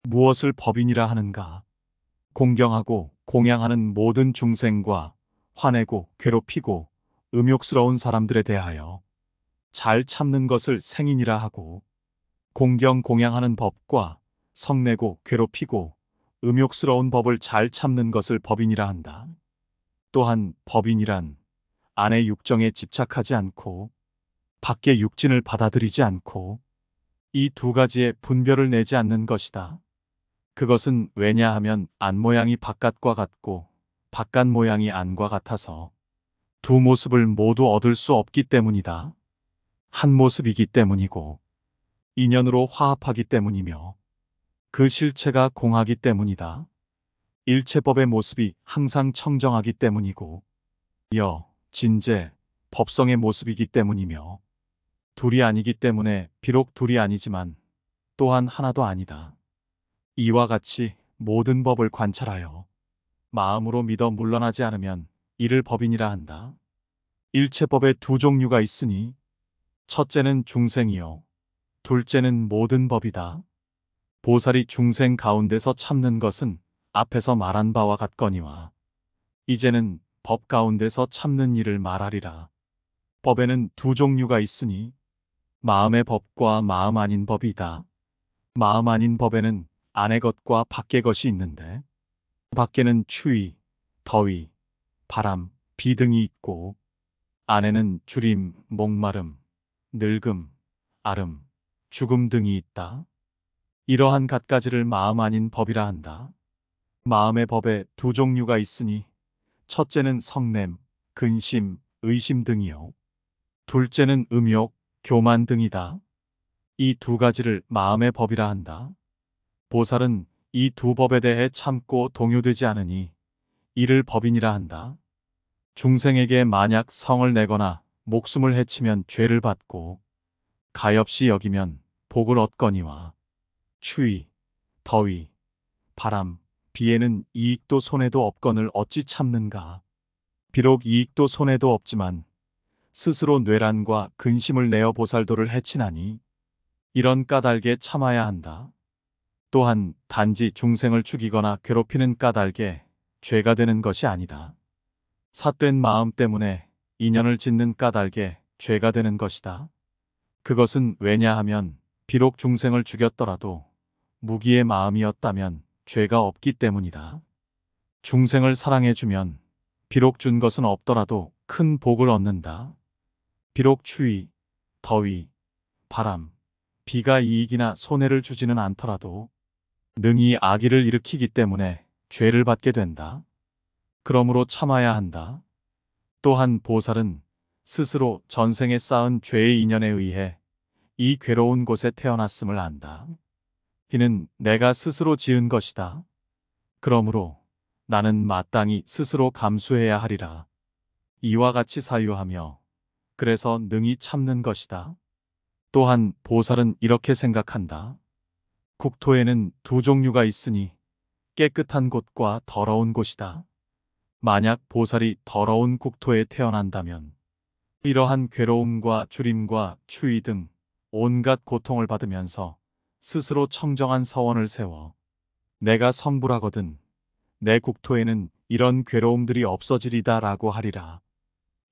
무엇을 법인이라 하는가? 공경하고 공양하는 모든 중생과 화내고 괴롭히고 음욕스러운 사람들에 대하여 잘 참는 것을 생인이라 하고, 공경 공양하는 법과 성내고 괴롭히고 음욕스러운 법을 잘 참는 것을 법인이라 한다. 또한 법인이란 안의 육정에 집착하지 않고 밖의 육진을 받아들이지 않고 이 두 가지의 분별을 내지 않는 것이다. 그것은 왜냐하면 안 모양이 바깥과 같고 바깥 모양이 안과 같아서 두 모습을 모두 얻을 수 없기 때문이다. 한 모습이기 때문이고 인연으로 화합하기 때문이며 그 실체가 공하기 때문이다. 일체법의 모습이 항상 청정하기 때문이고 진재, 법성의 모습이기 때문이며 둘이 아니기 때문에 비록 둘이 아니지만 또한 하나도 아니다. 이와 같이 모든 법을 관찰하여 마음으로 믿어 물러나지 않으면 이를 법인이라 한다. 일체법에 두 종류가 있으니 첫째는 중생이요 둘째는 모든 법이다. 보살이 중생 가운데서 참는 것은 앞에서 말한 바와 같거니와 이제는 법 가운데서 참는 일을 말하리라. 법에는 두 종류가 있으니 마음의 법과 마음 아닌 법이다. 마음 아닌 법에는 안의 것과 밖의 것이 있는데 밖에는 추위, 더위, 바람, 비 등이 있고 안에는 주림, 목마름, 늙음, 아름, 죽음 등이 있다. 이러한 갖가지를 마음 아닌 법이라 한다. 마음의 법에 두 종류가 있으니 첫째는 성냄, 근심, 의심 등이요 둘째는 음욕, 교만 등이다. 이 두 가지를 마음의 법이라 한다. 보살은 이 두 법에 대해 참고 동요되지 않으니 이를 법인이라 한다. 중생에게 만약 성을 내거나 목숨을 해치면 죄를 받고 가엾이 여기면 복을 얻거니와 추위, 더위, 바람, 비에는 이익도 손해도 없거늘 어찌 참는가. 비록 이익도 손해도 없지만 스스로 뇌란과 근심을 내어 보살도를 해치나니 이런 까닭에 참아야 한다. 또한 단지 중생을 죽이거나 괴롭히는 까닭에 죄가 되는 것이 아니다. 삿된 마음 때문에 인연을 짓는 까닭에 죄가 되는 것이다. 그것은 왜냐하면 비록 중생을 죽였더라도 무기의 마음이었다면 죄가 없기 때문이다. 중생을 사랑해주면 비록 준 것은 없더라도 큰 복을 얻는다. 비록 추위, 더위, 바람, 비가 이익이나 손해를 주지는 않더라도 능히 악의를 일으키기 때문에 죄를 받게 된다. 그러므로 참아야 한다. 또한 보살은 스스로 전생에 쌓은 죄의 인연에 의해 이 괴로운 곳에 태어났음을 안다. 이는 내가 스스로 지은 것이다. 그러므로 나는 마땅히 스스로 감수해야 하리라. 이와 같이 사유하며 그래서 능히 참는 것이다. 또한 보살은 이렇게 생각한다. 국토에는 두 종류가 있으니 깨끗한 곳과 더러운 곳이다. 만약 보살이 더러운 국토에 태어난다면 이러한 괴로움과 주림과 추위 등 온갖 고통을 받으면서 스스로 청정한 서원을 세워 내가 성불하거든 내 국토에는 이런 괴로움들이 없어지리다 라고 하리라.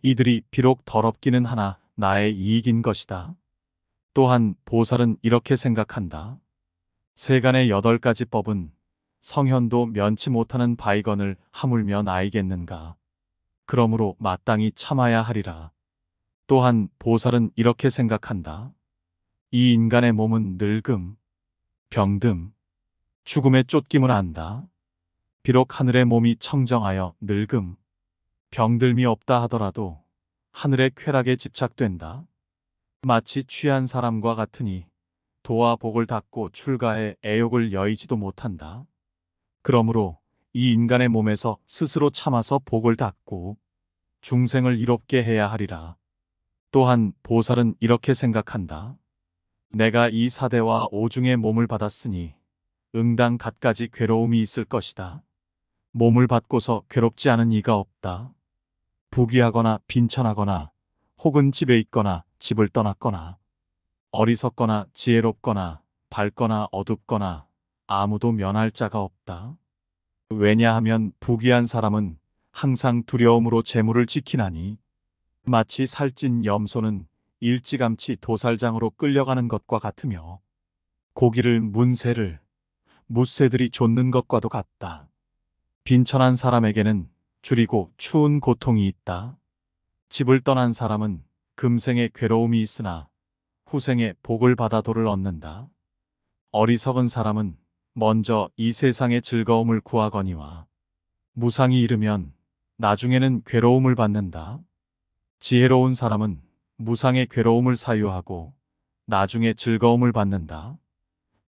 이들이 비록 더럽기는 하나 나의 이익인 것이다. 또한 보살은 이렇게 생각한다. 세간의 8가지 법은 성현도 면치 못하는 바이건을 하물며 나이겠는가. 그러므로 마땅히 참아야 하리라. 또한 보살은 이렇게 생각한다. 이 인간의 몸은 늙음, 병듦, 죽음의 쫓김을 안다. 비록 하늘의 몸이 청정하여 늙음, 병듦이 없다 하더라도 하늘의 쾌락에 집착된다. 마치 취한 사람과 같으니 도와 복을 닫고 출가해 애욕을 여의지도 못한다. 그러므로 이 인간의 몸에서 스스로 참아서 복을 닫고 중생을 이롭게 해야 하리라. 또한 보살은 이렇게 생각한다. 내가 이 사대와 오중의 몸을 받았으니 응당 갖가지 괴로움이 있을 것이다. 몸을 받고서 괴롭지 않은 이가 없다. 부귀하거나 빈천하거나 혹은 집에 있거나 집을 떠났거나 어리석거나 지혜롭거나 밝거나 어둡거나 아무도 면할 자가 없다. 왜냐하면 부귀한 사람은 항상 두려움으로 재물을 지키나니 마치 살찐 염소는 일찌감치 도살장으로 끌려가는 것과 같으며 고기를 문새를 무새들이 좇는 것과도 같다. 빈천한 사람에게는 줄이고 추운 고통이 있다. 집을 떠난 사람은 금생에 괴로움이 있으나 후생에 복을 받아 도를 얻는다. 어리석은 사람은 먼저 이 세상의 즐거움을 구하거니와 무상이 이르면 나중에는 괴로움을 받는다. 지혜로운 사람은 무상의 괴로움을 사유하고 나중에 즐거움을 받는다.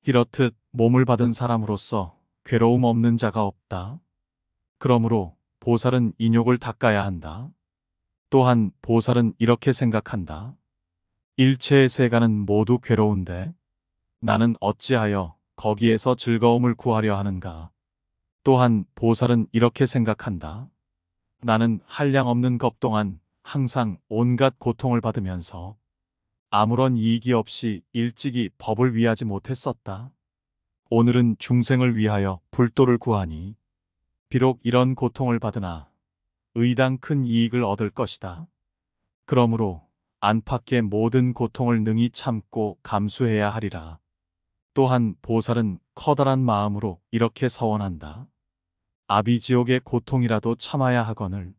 이렇듯 몸을 받은 사람으로서 괴로움 없는 자가 없다. 그러므로 보살은 인욕을 닦아야 한다. 또한 보살은 이렇게 생각한다. 일체의 세간은 모두 괴로운데 나는 어찌하여 거기에서 즐거움을 구하려 하는가. 또한 보살은 이렇게 생각한다. 나는 한량없는 것 동안 항상 온갖 고통을 받으면서 아무런 이익이 없이 일찍이 법을 위하지 못했었다. 오늘은 중생을 위하여 불도를 구하니 비록 이런 고통을 받으나 의당 큰 이익을 얻을 것이다. 그러므로 안팎의 모든 고통을 능히 참고 감수해야 하리라. 또한 보살은 커다란 마음으로 이렇게 서원한다. 아비지옥의 고통이라도 참아야 하거늘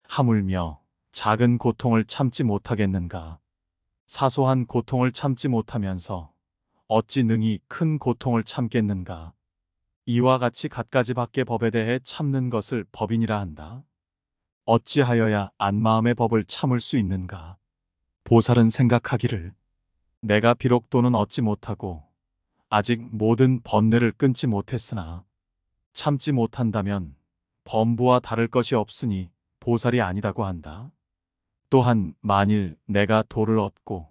하물며 작은 고통을 참지 못하겠는가. 사소한 고통을 참지 못하면서 어찌 능히 큰 고통을 참겠는가. 이와 같이 갖가지 밖의 법에 대해 참는 것을 법인이라 한다. 어찌하여야 안마음의 법을 참을 수 있는가. 보살은 생각하기를 내가 비록 돈은 얻지 못하고 아직 모든 번뇌를 끊지 못했으나 참지 못한다면 범부와 다를 것이 없으니 보살이 아니다고 한다. 또한 만일 내가 도를 얻고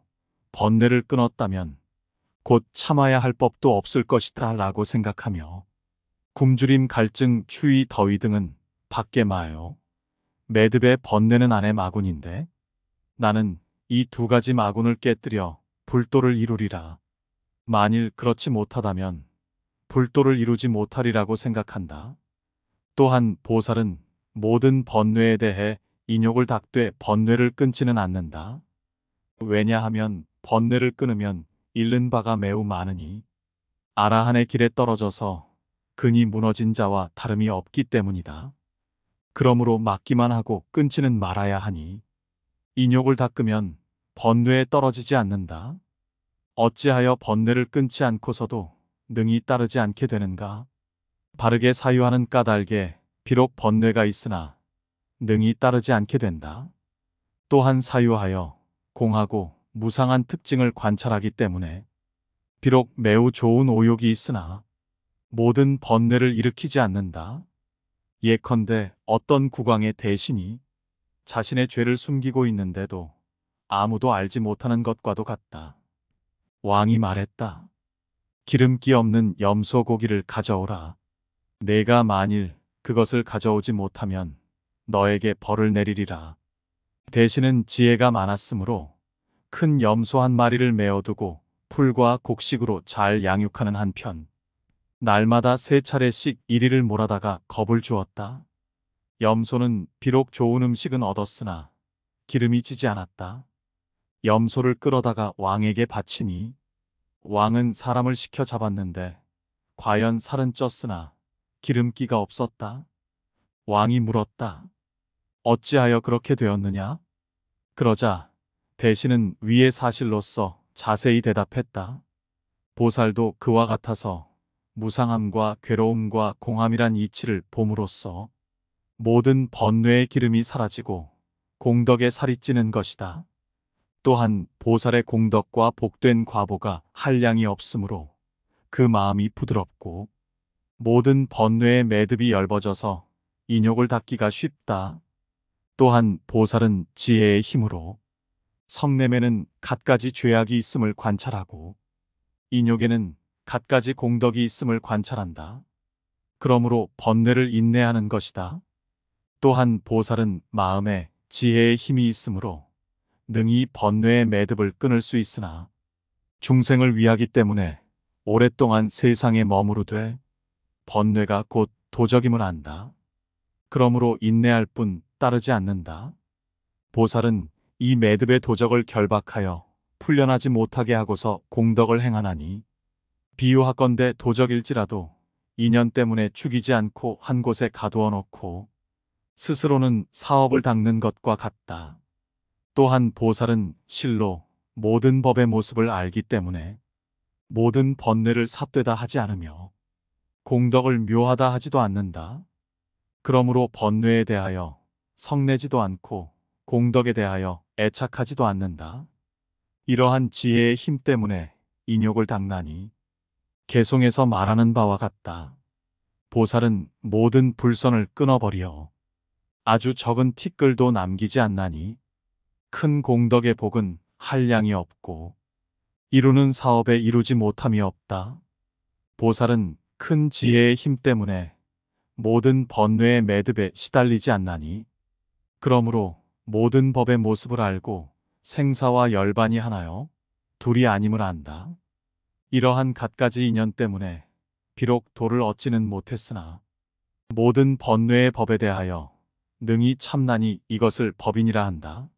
번뇌를 끊었다면 곧 참아야 할 법도 없을 것이다 라고 생각하며 굶주림, 갈증, 추위, 더위 등은 밖에 마요. 매듭의 번뇌는 안에 마군인데 나는 이 두 가지 마군을 깨뜨려 불도를 이루리라. 만일 그렇지 못하다면 불도를 이루지 못하리라고 생각한다. 또한 보살은 모든 번뇌에 대해 인욕을 닦되 번뇌를 끊지는 않는다. 왜냐하면 번뇌를 끊으면 잃는 바가 매우 많으니 아라한의 길에 떨어져서 근이 무너진 자와 다름이 없기 때문이다. 그러므로 막기만 하고 끊지는 말아야 하니 인욕을 닦으면 번뇌에 떨어지지 않는다. 어찌하여 번뇌를 끊지 않고서도 능히 따르지 않게 되는가? 바르게 사유하는 까닭에 비록 번뇌가 있으나 능히 따르지 않게 된다. 또한 사유하여 공하고 무상한 특징을 관찰하기 때문에 비록 매우 좋은 오욕이 있으나 모든 번뇌를 일으키지 않는다. 예컨대 어떤 국왕의 대신이 자신의 죄를 숨기고 있는데도 아무도 알지 못하는 것과도 같다. 왕이 말했다. 기름기 없는 염소 고기를 가져오라. 내가 만일 그것을 가져오지 못하면 너에게 벌을 내리리라. 대신은 지혜가 많았으므로 큰 염소 한 마리를 메어두고 풀과 곡식으로 잘 양육하는 한편 날마다 3차례씩 이리를 몰아다가 겁을 주었다. 염소는 비록 좋은 음식은 얻었으나 기름이 지지 않았다. 염소를 끌어다가 왕에게 바치니 왕은 사람을 시켜 잡았는데 과연 살은 쪘으나 기름기가 없었다. 왕이 물었다. 어찌하여 그렇게 되었느냐? 그러자 대신은 위의 사실로서 자세히 대답했다. 보살도 그와 같아서 무상함과 괴로움과 공함이란 이치를 봄으로써 모든 번뇌의 기름이 사라지고 공덕의 살이 찌는 것이다. 또한 보살의 공덕과 복된 과보가 한량이 없으므로 그 마음이 부드럽고 모든 번뇌의 매듭이 엷어져서 인욕을 닦기가 쉽다. 또한 보살은 지혜의 힘으로 성냄에는 갖가지 죄악이 있음을 관찰하고 인욕에는 갖가지 공덕이 있음을 관찰한다. 그러므로 번뇌를 인내하는 것이다. 또한 보살은 마음에 지혜의 힘이 있으므로 능히 번뇌의 매듭을 끊을 수 있으나 중생을 위하기 때문에 오랫동안 세상에 머무르되 번뇌가 곧 도적임을 안다. 그러므로 인내할 뿐 따르지 않는다. 보살은 이 매듭의 도적을 결박하여 풀려나지 못하게 하고서 공덕을 행하나니 비유하건대 도적일지라도 인연 때문에 죽이지 않고 한 곳에 가두어 놓고 스스로는 사업을 닦는 것과 같다. 또한 보살은 실로 모든 법의 모습을 알기 때문에 모든 번뇌를 삿되다 하지 않으며 공덕을 묘하다 하지도 않는다. 그러므로 번뇌에 대하여 성내지도 않고 공덕에 대하여 애착하지도 않는다. 이러한 지혜의 힘 때문에 인욕을 닦나니 개송에서 말하는 바와 같다. 보살은 모든 불선을 끊어버려 아주 적은 티끌도 남기지 않나니 큰 공덕의 복은 한량이 없고 이루는 사업에 이루지 못함이 없다. 보살은 큰 지혜의 힘 때문에 모든 번뇌의 매듭에 시달리지 않나니 그러므로 모든 법의 모습을 알고 생사와 열반이 하나요 둘이 아님을 안다. 이러한 갖가지 인연 때문에 비록 도를 얻지는 못했으나 모든 번뇌의 법에 대하여 능히 참나니 이것을 법인이라 한다.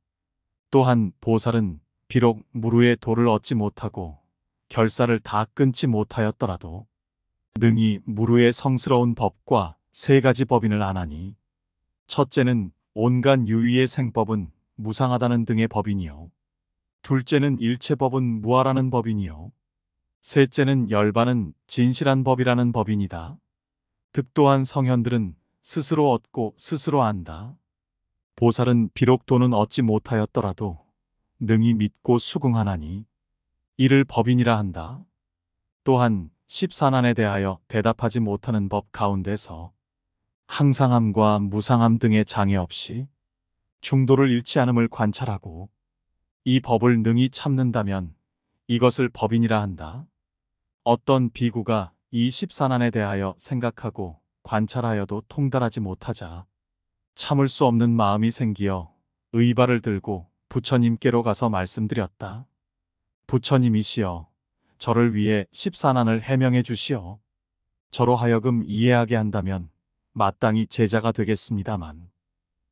또한 보살은 비록 무루의 도를 얻지 못하고 결사를 다 끊지 못하였더라도 능히 무루의 성스러운 법과 세 가지 법인을 아나니 첫째는 온갖 유의의 생법은 무상하다는 등의 법이니요. 둘째는 일체법은 무아라는 법이니요. 셋째는 열반은 진실한 법이라는 법이니다. 득도한 성현들은 스스로 얻고 스스로 안다. 보살은 비록 도는 얻지 못하였더라도 능히 믿고 수긍하나니 이를 법인이라 한다. 또한 십산안에 대하여 대답하지 못하는 법 가운데서 항상함과 무상함 등의 장애 없이 중도를 잃지 않음을 관찰하고 이 법을 능히 참는다면 이것을 법인이라 한다. 어떤 비구가 이 십산안에 대하여 생각하고 관찰하여도 통달하지 못하자 참을 수 없는 마음이 생기어 의발을 들고 부처님께로 가서 말씀드렸다. 부처님이시여, 저를 위해 십산안을 해명해 주시오. 저로 하여금 이해하게 한다면 마땅히 제자가 되겠습니다만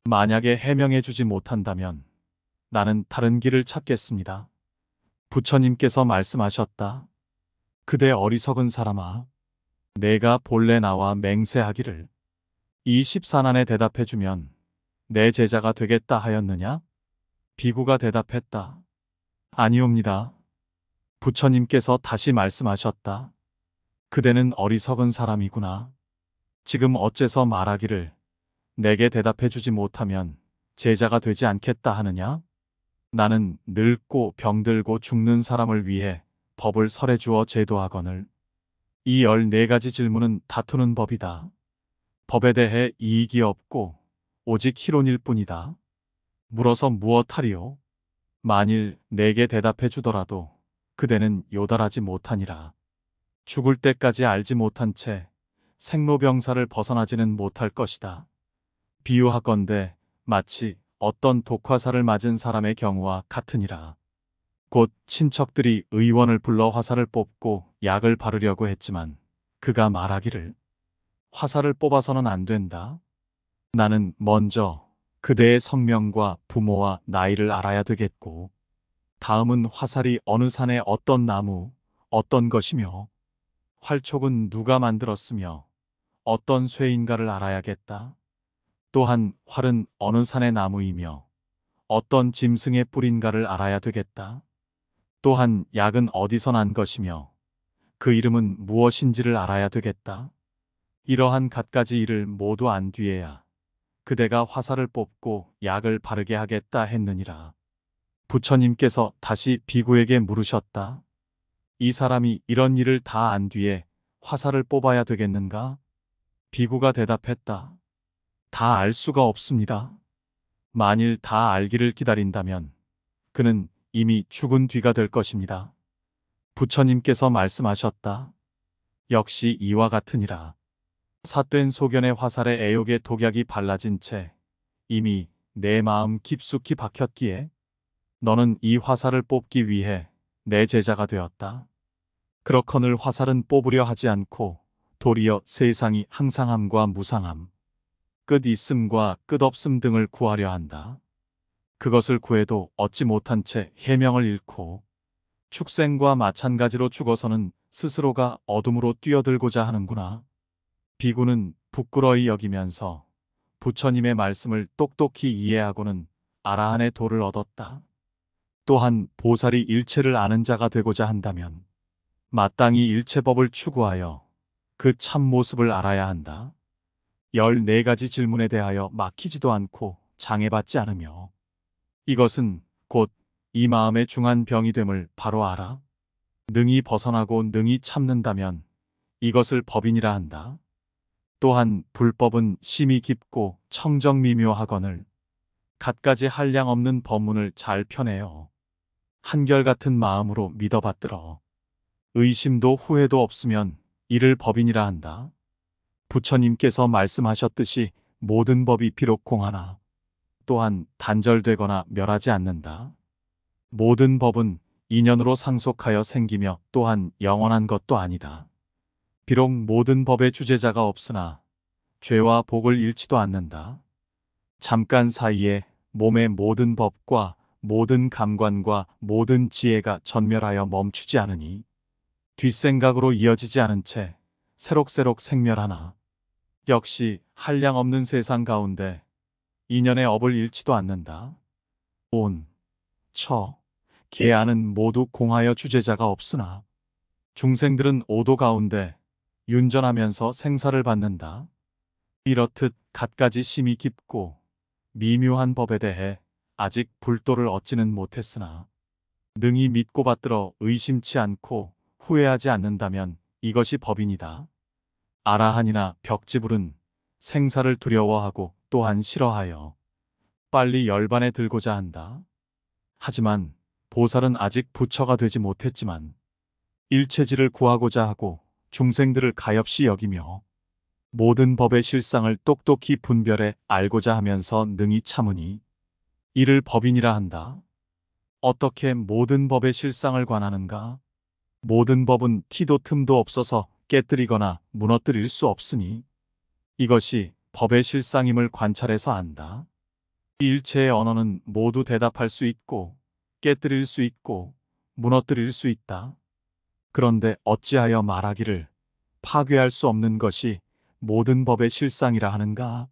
만약에 해명해 주지 못한다면 나는 다른 길을 찾겠습니다. 부처님께서 말씀하셨다. 그대 어리석은 사람아, 내가 본래 나와 맹세하기를 이 십산안에 대답해 주면 내 제자가 되겠다 하였느냐? 비구가 대답했다. 아니옵니다. 부처님께서 다시 말씀하셨다. 그대는 어리석은 사람이구나. 지금 어째서 말하기를 내게 대답해 주지 못하면 제자가 되지 않겠다 하느냐? 나는 늙고 병들고 죽는 사람을 위해 법을 설해 주어 제도하거늘 이 14가지 질문은 다투는 법이다. 법에 대해 이익이 없고 오직 희론일 뿐이다. 물어서 무엇하리요? 만일 내게 대답해 주더라도 그대는 요달하지 못하니라. 죽을 때까지 알지 못한 채 생로병사를 벗어나지는 못할 것이다. 비유하건대 마치 어떤 독화살을 맞은 사람의 경우와 같으니라. 곧 친척들이 의원을 불러 화살을 뽑고 약을 바르려고 했지만 그가 말하기를 화살을 뽑아서는 안 된다. 나는 먼저 그대의 성명과 부모와 나이를 알아야 되겠고 다음은 화살이 어느 산에 어떤 나무, 어떤 것이며 활촉은 누가 만들었으며 어떤 쇠인가를 알아야겠다. 또한 활은 어느 산의 나무이며 어떤 짐승의 뿔인가를 알아야 되겠다. 또한 약은 어디서 난 것이며 그 이름은 무엇인지를 알아야 되겠다. 이러한 갖가지 일을 모두 안 뒤에야 그대가 화살을 뽑고 약을 바르게 하겠다 했느니라. 부처님께서 다시 비구에게 물으셨다. 이 사람이 이런 일을 다 안 뒤에 화살을 뽑아야 되겠는가? 비구가 대답했다. 다 알 수가 없습니다. 만일 다 알기를 기다린다면 그는 이미 죽은 뒤가 될 것입니다. 부처님께서 말씀하셨다. 역시 이와 같으니라. 삿된 소견의 화살에 애욕의 독약이 발라진 채 이미 내 마음 깊숙이 박혔기에 너는 이 화살을 뽑기 위해 내 제자가 되었다. 그렇거늘 화살은 뽑으려 하지 않고 도리어 세상이 항상함과 무상함, 끝 있음과 끝 없음 등을 구하려 한다. 그것을 구해도 얻지 못한 채 해명을 잃고 축생과 마찬가지로 죽어서는 스스로가 어둠으로 뛰어들고자 하는구나. 비구는 부끄러이 여기면서 부처님의 말씀을 똑똑히 이해하고는 아라한의 도를 얻었다. 또한 보살이 일체를 아는 자가 되고자 한다면 마땅히 일체법을 추구하여 그 참모습을 알아야 한다. 14가지 질문에 대하여 막히지도 않고 장애받지 않으며 이것은 곧 이 마음의 중한 병이 됨을 바로 알아. 능히 벗어나고 능히 참는다면 이것을 법인이라 한다. 또한 불법은 심이 깊고 청정미묘하거늘 갖가지 한량 없는 법문을 잘 펴내어 한결같은 마음으로 믿어받들어 의심도 후회도 없으면 이를 법인이라 한다. 부처님께서 말씀하셨듯이 모든 법이 비록 공하나 또한 단절되거나 멸하지 않는다. 모든 법은 인연으로 상속하여 생기며 또한 영원한 것도 아니다. 비록 모든 법의 주제자가 없으나 죄와 복을 잃지도 않는다. 잠깐 사이에 몸의 모든 법과 모든 감관과 모든 지혜가 전멸하여 멈추지 않으니 뒷생각으로 이어지지 않은 채 새록새록 생멸하나 역시 한량 없는 세상 가운데 인연의 업을 잃지도 않는다. 온, 처, 계안은 모두 공하여 주제자가 없으나 중생들은 오도 가운데 윤전하면서 생사를 받는다. 이렇듯 갖가지 심이 깊고 미묘한 법에 대해 아직 불도를 얻지는 못했으나 능히 믿고 받들어 의심치 않고 후회하지 않는다면 이것이 법인이다. 아라한이나 벽지불은 생사를 두려워하고 또한 싫어하여 빨리 열반에 들고자 한다. 하지만 보살은 아직 부처가 되지 못했지만 일체지를 구하고자 하고 중생들을 가엾이 여기며 모든 법의 실상을 똑똑히 분별해 알고자 하면서 능히 참으니 이를 법인이라 한다. 어떻게 모든 법의 실상을 관하는가? 모든 법은 티도 틈도 없어서 깨뜨리거나 무너뜨릴 수 없으니 이것이 법의 실상임을 관찰해서 안다. 이 일체의 언어는 모두 대답할 수 있고 깨뜨릴 수 있고 무너뜨릴 수 있다. 그런데 어찌하여 말하기를 파괴할 수 없는 것이 모든 법의 실상이라 하는가?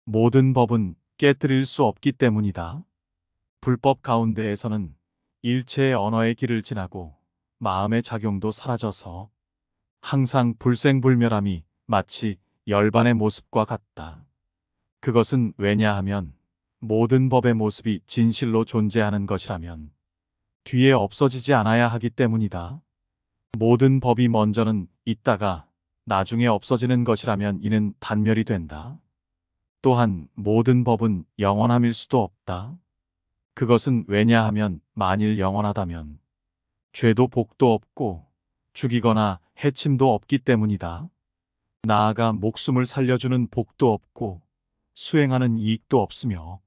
모든 법은 깨뜨릴 수 없기 때문이다. 불법 가운데에서는 일체의 언어의 길을 지나고 마음의 작용도 사라져서 항상 불생불멸함이 마치 열반의 모습과 같다. 그것은 왜냐하면 모든 법의 모습이 진실로 존재하는 것이라면 뒤에 없어지지 않아야 하기 때문이다. 모든 법이 먼저는 있다가 나중에 없어지는 것이라면 이는 단멸이 된다. 또한 모든 법은 영원함일 수도 없다. 그것은 왜냐하면 만일 영원하다면 죄도 복도 없고 죽이거나 해침도 없기 때문이다. 나아가 목숨을 살려주는 복도 없고 수행하는 이익도 없으며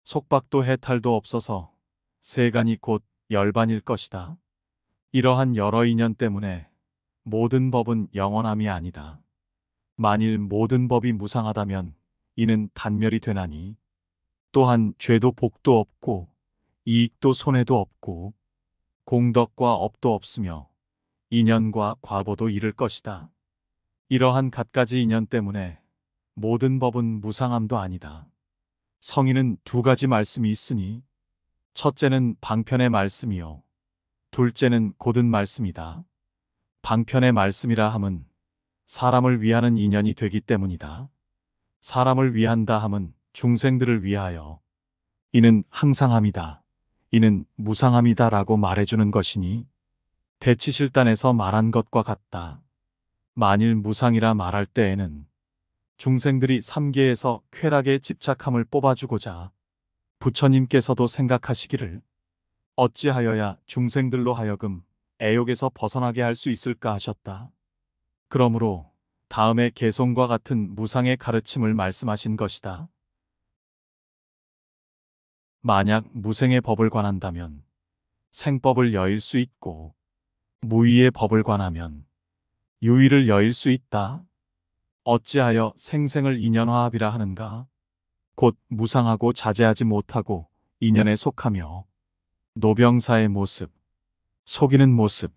속박도 해탈도 없어서 세간이 곧 열반일 것이다. 이러한 여러 인연 때문에 모든 법은 영원함이 아니다. 만일 모든 법이 무상하다면 이는 단멸이 되나니 또한 죄도 복도 없고 이익도 손해도 없고 공덕과 업도 없으며 인연과 과보도 이를 것이다. 이러한 갖가지 인연 때문에 모든 법은 무상함도 아니다. 성인은 두 가지 말씀이 있으니 첫째는 방편의 말씀이요 둘째는 곧은 말씀이다. 방편의 말씀이라 함은 사람을 위하는 인연이 되기 때문이다. 사람을 위한다 함은 중생들을 위하여 이는 항상함이다. 이는 무상함이다 라고 말해주는 것이니 대치실단에서 말한 것과 같다. 만일 무상이라 말할 때에는 중생들이 삼계에서 쾌락의 집착함을 뽑아주고자 부처님께서도 생각하시기를 어찌하여야 중생들로 하여금 애욕에서 벗어나게 할 수 있을까 하셨다. 그러므로 다음에 개송과 같은 무상의 가르침을 말씀하신 것이다. 만약 무생의 법을 관한다면 생법을 여일 수 있고 무의의 법을 관하면 유의를 여일 수 있다. 어찌하여 생생을 인연화합이라 하는가? 곧 무상하고 자제하지 못하고 인연에 속하며 노병사의 모습, 속이는 모습,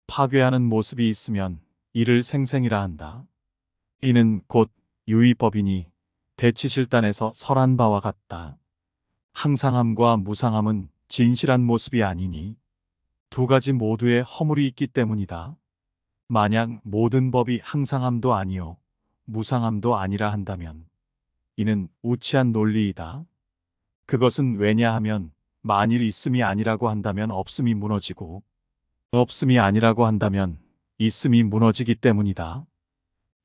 파괴하는 모습이 있으면 이를 생생이라 한다. 이는 곧 유의법이니 대치실단에서 설한 바와 같다. 항상함과 무상함은 진실한 모습이 아니니 두 가지 모두에 허물이 있기 때문이다. 만약 모든 법이 항상함도 아니요 무상함도 아니라 한다면 이는 우치한 논리이다. 그것은 왜냐하면 만일 있음이 아니라고 한다면 없음이 무너지고 없음이 아니라고 한다면 있음이 무너지기 때문이다.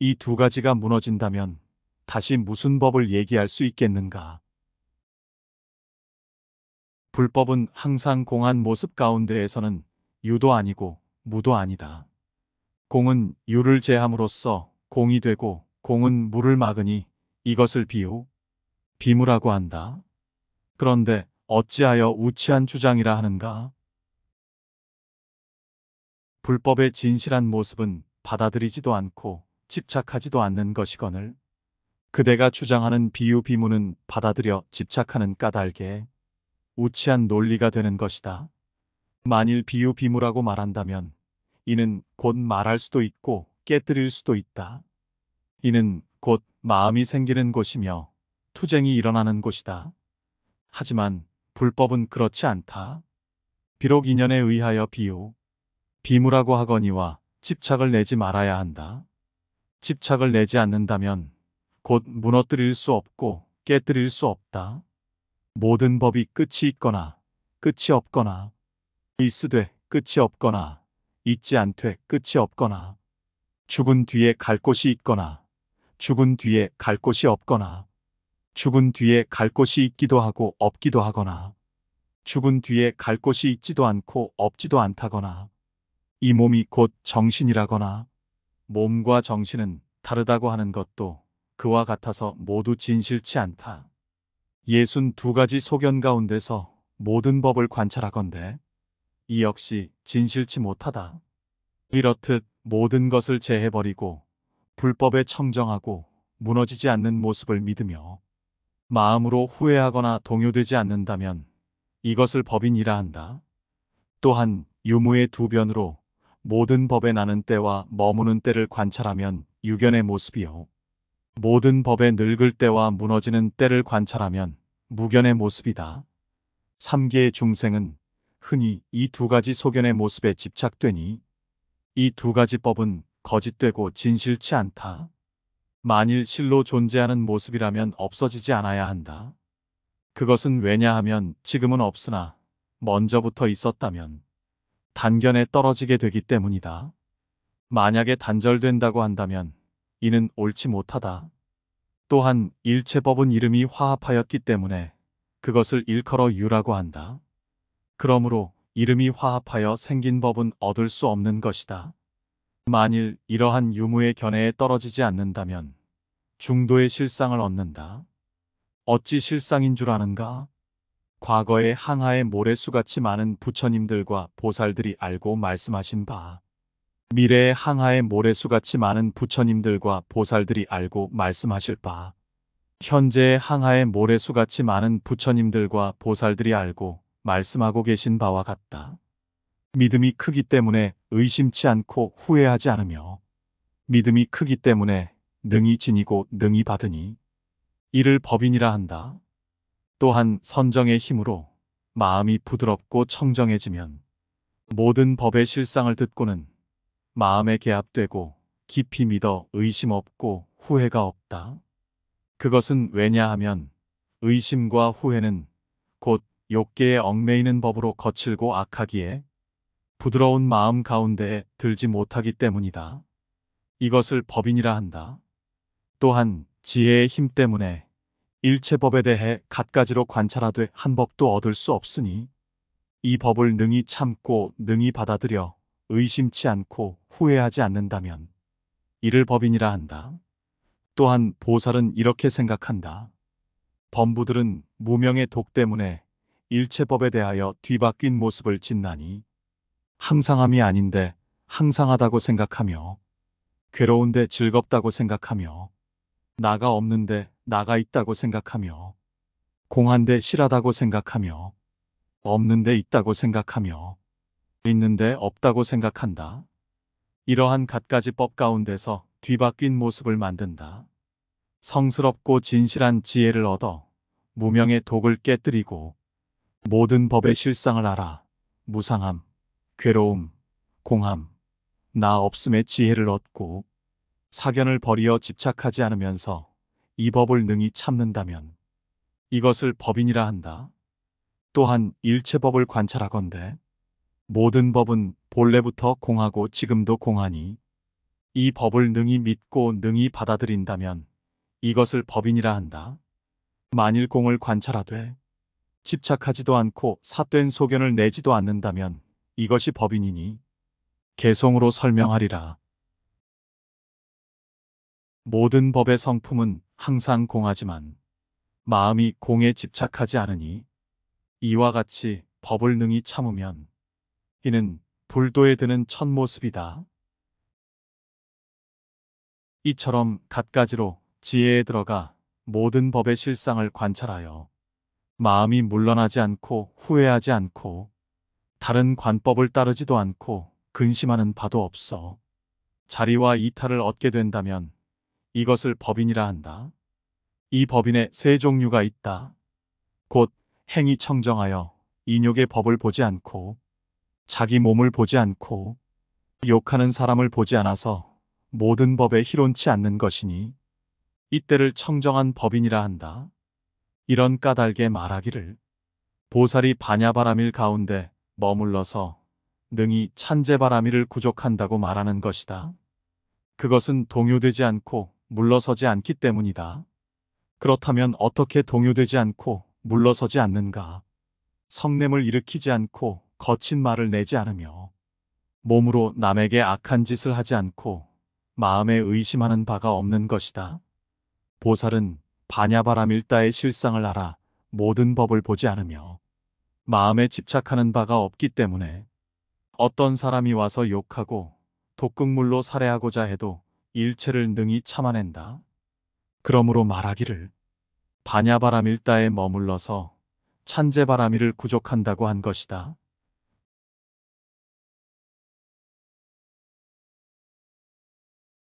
이 두 가지가 무너진다면 다시 무슨 법을 얘기할 수 있겠는가? 불법은 항상 공한 모습 가운데에서는 유도 아니고 무도 아니다. 공은 유를 제함으로써 공이 되고 공은 무를 막으니 이것을 비무라고 한다. 그런데 어찌하여 우치한 주장이라 하는가? 불법의 진실한 모습은 받아들이지도 않고 집착하지도 않는 것이거늘 그대가 주장하는 비유비무는 받아들여 집착하는 까닭에 우치한 논리가 되는 것이다. 만일 비유비무라고 말한다면 이는 곧 말할 수도 있고 깨뜨릴 수도 있다. 이는 곧 마음이 생기는 곳이며 투쟁이 일어나는 곳이다. 하지만 불법은 그렇지 않다. 비록 인연에 의하여 비무라고 하거니와 집착을 내지 말아야 한다. 집착을 내지 않는다면 곧 무너뜨릴 수 없고 깨뜨릴 수 없다. 모든 법이 끝이 있거나 끝이 없거나 있으되 끝이 없거나 있지 않되 끝이 없거나 죽은 뒤에 갈 곳이 있거나 죽은 뒤에 갈 곳이 없거나 죽은 뒤에 갈 곳이 있기도 하고 없기도 하거나 죽은 뒤에 갈 곳이 있지도 않고 없지도 않다거나 이 몸이 곧 정신이라거나 몸과 정신은 다르다고 하는 것도 그와 같아서 모두 진실치 않다. 62가지 소견 가운데서 모든 법을 관찰하건대 이 역시 진실치 못하다. 이렇듯 모든 것을 제해버리고 불법에 청정하고 무너지지 않는 모습을 믿으며 마음으로 후회하거나 동요되지 않는다면 이것을 법인이라 한다. 또한 유무의 두 변으로 모든 법에 나는 때와 머무는 때를 관찰하면 유견의 모습이요. 모든 법에 늙을 때와 무너지는 때를 관찰하면 무견의 모습이다. 3계의 중생은 흔히 이 두 가지 소견의 모습에 집착되니 이 두 가지 법은 거짓되고 진실치 않다. 만일 실로 존재하는 모습이라면 없어지지 않아야 한다. 그것은 왜냐하면 지금은 없으나 먼저부터 있었다면 단견에 떨어지게 되기 때문이다. 만약에 단절된다고 한다면 이는 옳지 못하다. 또한 일체법은 이름이 화합하였기 때문에 그것을 일컬어 유라고 한다. 그러므로 이름이 화합하여 생긴 법은 얻을 수 없는 것이다. 만일 이러한 유무의 견해에 떨어지지 않는다면 중도의 실상을 얻는다. 어찌 실상인 줄 아는가? 과거에 항하의 모래수같이 많은 부처님들과 보살들이 알고 말씀하신 바, 미래에 항하의 모래수같이 많은 부처님들과 보살들이 알고 말씀하실 바, 현재의 항하의 모래수같이 많은 부처님들과 보살들이 알고 말씀하고 계신 바와 같다. 믿음이 크기 때문에 의심치 않고 후회하지 않으며 믿음이 크기 때문에 능히 지니고 능히 받으니 이를 법인이라 한다. 또한 선정의 힘으로 마음이 부드럽고 청정해지면 모든 법의 실상을 듣고는 마음에 개합되고 깊이 믿어 의심 없고 후회가 없다. 그것은 왜냐하면 의심과 후회는 곧 욕계에 얽매이는 법으로 거칠고 악하기에 부드러운 마음 가운데에 들지 못하기 때문이다. 이것을 법인이라 한다. 또한 지혜의 힘 때문에 일체법에 대해 갖가지로 관찰하되 한 법도 얻을 수 없으니 이 법을 능히 참고 능히 받아들여 의심치 않고 후회하지 않는다면 이를 법인이라 한다. 또한 보살은 이렇게 생각한다. 범부들은 무명의 독 때문에 일체법에 대하여 뒤바뀐 모습을 짓나니 항상함이 아닌데 항상하다고 생각하며, 괴로운데 즐겁다고 생각하며, 나가 없는데 나가 있다고 생각하며, 공한데 실하다고 생각하며, 없는데 있다고 생각하며, 있는데 없다고 생각한다. 이러한 갖가지 법 가운데서 뒤바뀐 모습을 만든다. 성스럽고 진실한 지혜를 얻어 무명의 독을 깨뜨리고 모든 법의 실상을 알아 무상함, 괴로움, 공함, 나 없음의 지혜를 얻고 사견을 버리어 집착하지 않으면서 이 법을 능히 참는다면 이것을 법인이라 한다. 또한 일체법을 관찰하건대 모든 법은 본래부터 공하고 지금도 공하니 이 법을 능히 믿고 능히 받아들인다면 이것을 법인이라 한다. 만일 공을 관찰하되 집착하지도 않고 삿된 소견을 내지도 않는다면 이것이 법인이니 개송으로 설명하리라. 모든 법의 성품은 항상 공하지만 마음이 공에 집착하지 않으니 이와 같이 법을 능히 참으면 이는 불도에 드는 첫 모습이다. 이처럼 갖가지로 지혜에 들어가 모든 법의 실상을 관찰하여 마음이 물러나지 않고 후회하지 않고 다른 관법을 따르지도 않고 근심하는 바도 없어 자리와 이탈을 얻게 된다면 이것을 법인이라 한다. 이 법인에 세 종류가 있다. 곧 행위 청정하여 인욕의 법을 보지 않고 자기 몸을 보지 않고 욕하는 사람을 보지 않아서 모든 법에 희론치 않는 것이니 이때를 청정한 법인이라 한다. 이런 까닭에 말하기를 보살이 반야바라밀 가운데 머물러서 능히 찬제바라밀을 구족한다고 말하는 것이다. 그것은 동요되지 않고 물러서지 않기 때문이다. 그렇다면 어떻게 동요되지 않고 물러서지 않는가? 성냄을 일으키지 않고 거친 말을 내지 않으며 몸으로 남에게 악한 짓을 하지 않고 마음에 의심하는 바가 없는 것이다. 보살은 반야바라밀다의 실상을 알아 모든 법을 보지 않으며 마음에 집착하는 바가 없기 때문에 어떤 사람이 와서 욕하고 독극물로 살해하고자 해도 일체를 능히 참아낸다. 그러므로 말하기를 반야바라밀다에 머물러서 찬제바라밀을 구족한다고 한 것이다.